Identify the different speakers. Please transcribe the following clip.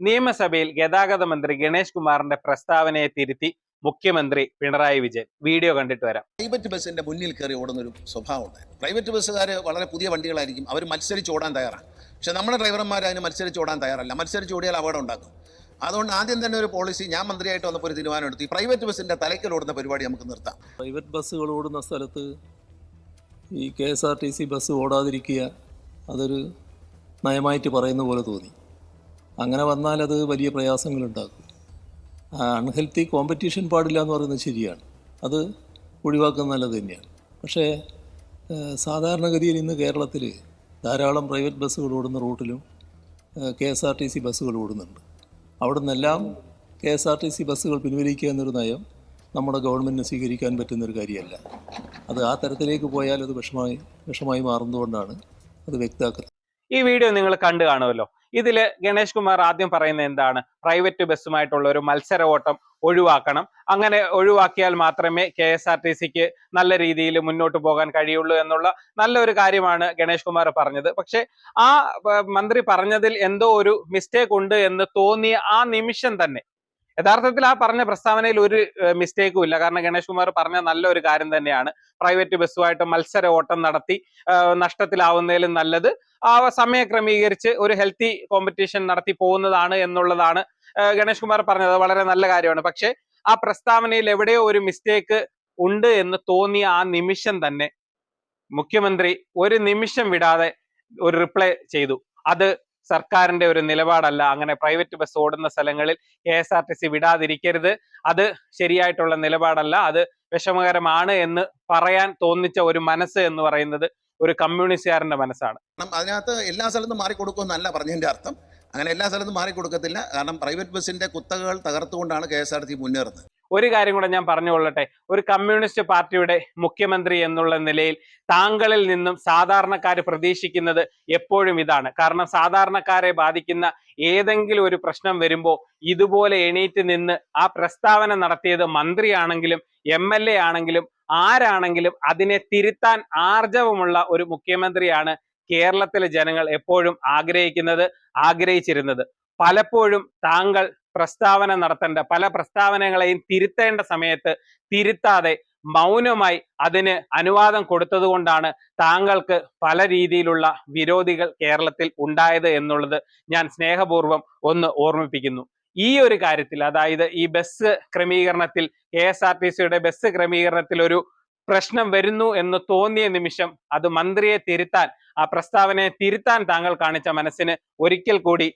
Speaker 1: നിയമസഭയിൽ ഗതാഗത മന്ത്രി ഗണേഷ് കുമാറിന്റെ പ്രസ്താവനയെ തിരുത്തി മുഖ്യമന്ത്രി പിണറായി വിജയൻ. വീഡിയോ കണ്ടിട്ട് വരാം.
Speaker 2: പ്രൈവറ്റ് ബസ്സിന്റെ മുന്നിൽ കയറി ഓടുന്ന ഒരു സ്വഭാവമുണ്ട്. പ്രൈവറ്റ് ബസ്സുകാർ വളരെ പുതിയ വണ്ടികളായിരിക്കും, അവർ മത്സരിച്ച് ഓടാൻ തയ്യാറാണ്. പക്ഷെ നമ്മുടെ ഡ്രൈവർമാർ അതിന് മത്സരിച്ച് ഓടാൻ തയ്യാറല്ല. മത്സരിച്ച് ഓടിയാൽ അപകടം ഉണ്ടാക്കും. അതുകൊണ്ട് ആദ്യം തന്നെ ഒരു പോളിസി, ഞാൻ മന്ത്രിയായിട്ട് വന്നപ്പോൾ ഒരു തീരുമാനം എടുത്തു, ഈ പ്രൈവറ്റ് ബസ്സിന്റെ തലയ്ക്കൽ ഓടുന്ന പരിപാടി നമുക്ക് നിർത്താം.
Speaker 3: പ്രൈവറ്റ് ബസ്സുകൾ ഓടുന്ന സ്ഥലത്ത് ഈ KSRTC ബസ് ഓടാതിരിക്കുക അതൊരു നയമായിട്ട് പറയുന്ന പോലെ തോന്നി. അങ്ങനെ വന്നാൽ അത് വലിയ പ്രയാസങ്ങളുണ്ടാക്കും. അൺഹെൽത്തി കോമ്പറ്റീഷൻ പാടില്ല എന്ന് പറയുന്നത് ശരിയാണ്, അത് ഒഴിവാക്കുന്നത് നല്ലത് തന്നെയാണ്. പക്ഷേ സാധാരണഗതിയിൽ ഇന്ന് കേരളത്തിൽ ധാരാളം പ്രൈവറ്റ് ബസ്സുകൾ ഓടുന്ന റൂട്ടിലും KSRTC ബസ്സുകൾ ഓടുന്നുണ്ട്. അവിടെ നിന്നെല്ലാം KSRTC ബസ്സുകൾ പിൻവലിക്കുക എന്നൊരു നമ്മുടെ ഗവൺമെൻറ്റിന് സ്വീകരിക്കാൻ പറ്റുന്നൊരു കാര്യമല്ല. അത് ആ തരത്തിലേക്ക് പോയാൽ അത് വിഷമായി മാറുന്നതുകൊണ്ടാണ് അത് വ്യക്തമാക്കുന്നത്.
Speaker 1: ഈ വീഡിയോ നിങ്ങൾ കണ്ടു കാണുമല്ലോ. ഇതില് ഗണേഷ് കുമാർ ആദ്യം പറയുന്നത് എന്താണ്? പ്രൈവറ്റ് ബസ്സുമായിട്ടുള്ള ഒരു മത്സര ഓട്ടം ഒഴിവാക്കണം. അങ്ങനെ ഒഴിവാക്കിയാൽ മാത്രമേ KSRTCക്ക് നല്ല രീതിയിൽ മുന്നോട്ട് പോകാൻ കഴിയുള്ളൂ എന്നുള്ള നല്ലൊരു കാര്യമാണ് ഗണേഷ് കുമാർ പറഞ്ഞത്. പക്ഷെ ആ മന്ത്രി പറഞ്ഞതിൽ എന്തോ ഒരു മിസ്റ്റേക്ക് ഉണ്ട് എന്ന് തോന്നിയ ആ നിമിഷം തന്നെ, യഥാർത്ഥത്തിൽ ആ പറഞ്ഞ പ്രസ്താവനയിൽ ഒരു മിസ്റ്റേക്കും ഇല്ല. കാരണം ഗണേഷ് കുമാർ പറഞ്ഞ നല്ലൊരു കാര്യം തന്നെയാണ്. പ്രൈവറ്റ് ബസ്സുമായിട്ട് മത്സര ഓട്ടം നടത്തി നഷ്ടത്തിലാവുന്നതിലും നല്ലത് ആ സമയം ക്രമീകരിച്ച് ഒരു ഹെൽത്തി കോമ്പറ്റീഷൻ നടത്തി പോകുന്നതാണ് എന്നുള്ളതാണ് ഗണേഷ് കുമാർ പറഞ്ഞത്. വളരെ നല്ല കാര്യമാണ്. പക്ഷെ ആ പ്രസ്താവനയിൽ എവിടെയോ ഒരു മിസ്റ്റേക്ക് ഉണ്ട് എന്ന് തോന്നിയ ആ നിമിഷം തന്നെ മുഖ്യമന്ത്രി ഒരു നിമിഷം വിടാതെ ഒരു റിപ്ലൈ ചെയ്തു. അത് സർക്കാരിന്റെ ഒരു നിലപാടല്ല. അങ്ങനെ പ്രൈവറ്റ് ബസ് ഓടുന്ന സ്ഥലങ്ങളിൽ KSRTC വിടാതിരിക്കരുത്, അത് ശരിയായിട്ടുള്ള നിലപാടല്ല, അത് വിഷമകരമാണ് എന്ന് പറയാൻ തോന്നിച്ച ഒരു മനസ്സ് എന്ന് പറയുന്നത് ഒരു കമ്മ്യൂണിസ്റ്റുകാരന്റെ മനസ്സാണ്.
Speaker 2: അതിനകത്ത് എല്ലാ സ്ഥലത്തും മാറിക്കൊടുക്കുമെന്നല്ല പറഞ്ഞതിന്റെ അർത്ഥം. അങ്ങനെ എല്ലാ സ്ഥലത്തും മാറിക്കൊടുക്കത്തില്ല. കാരണം പ്രൈവറ്റ് ബസ്സിന്റെ കുത്തകകൾ തകർത്തുകൊണ്ടാണ് KSRTC മുന്നേറുന്നത്.
Speaker 1: ഒരു കാര്യം കൂടെ ഞാൻ പറഞ്ഞുകൊള്ളട്ടെ. ഒരു കമ്മ്യൂണിസ്റ്റ് പാർട്ടിയുടെ മുഖ്യമന്ത്രി എന്നുള്ള നിലയിൽ താങ്കളിൽ നിന്നും സാധാരണക്കാർ പ്രതീക്ഷിക്കുന്നത് എപ്പോഴും ഇതാണ്. കാരണം സാധാരണക്കാരെ ബാധിക്കുന്ന ഏതെങ്കിലും ഒരു പ്രശ്നം വരുമ്പോൾ ഇതുപോലെ എണീറ്റ് നിന്ന് ആ പ്രസ്താവന നടത്തിയത് മന്ത്രിയാണെങ്കിലും MLA ആണെങ്കിലും ആരാണെങ്കിലും അതിനെ തിരുത്താൻ ആർജവമുള്ള ഒരു മുഖ്യമന്ത്രിയാണ് കേരളത്തിലെ ജനങ്ങൾ എപ്പോഴും ആഗ്രഹിച്ചിരുന്നത്. പലപ്പോഴും താങ്കൾ പ്രസ്താവന നടത്തേണ്ട, പല പ്രസ്താവനകളെയും തിരുത്തേണ്ട സമയത്ത് തിരുത്താതെ മൗനമായി അതിന് അനുവാദം കൊടുത്തത് കൊണ്ടാണ് താങ്കൾക്ക് പല രീതിയിലുള്ള വിരോധികൾ കേരളത്തിൽ ഉണ്ടായത് എന്നുള്ളത് ഞാൻ സ്നേഹപൂർവ്വം ഒന്ന് ഓർമ്മിപ്പിക്കുന്നു. ഈ ഒരു കാര്യത്തിൽ, അതായത് ഈ ബസ് ക്രമീകരണത്തിൽ, KSRTCയുടെ ബസ് ക്രമീകരണത്തിൽ ഒരു പ്രശ്നം വരുന്നു എന്ന് തോന്നിയ നിമിഷം അത് മന്ത്രിയെ തിരുത്താൻ, ആ പ്രസ്താവനയെ തിരുത്താൻ താങ്കൾ കാണിച്ച മനസ്സിന് ഒരിക്കൽ കൂടി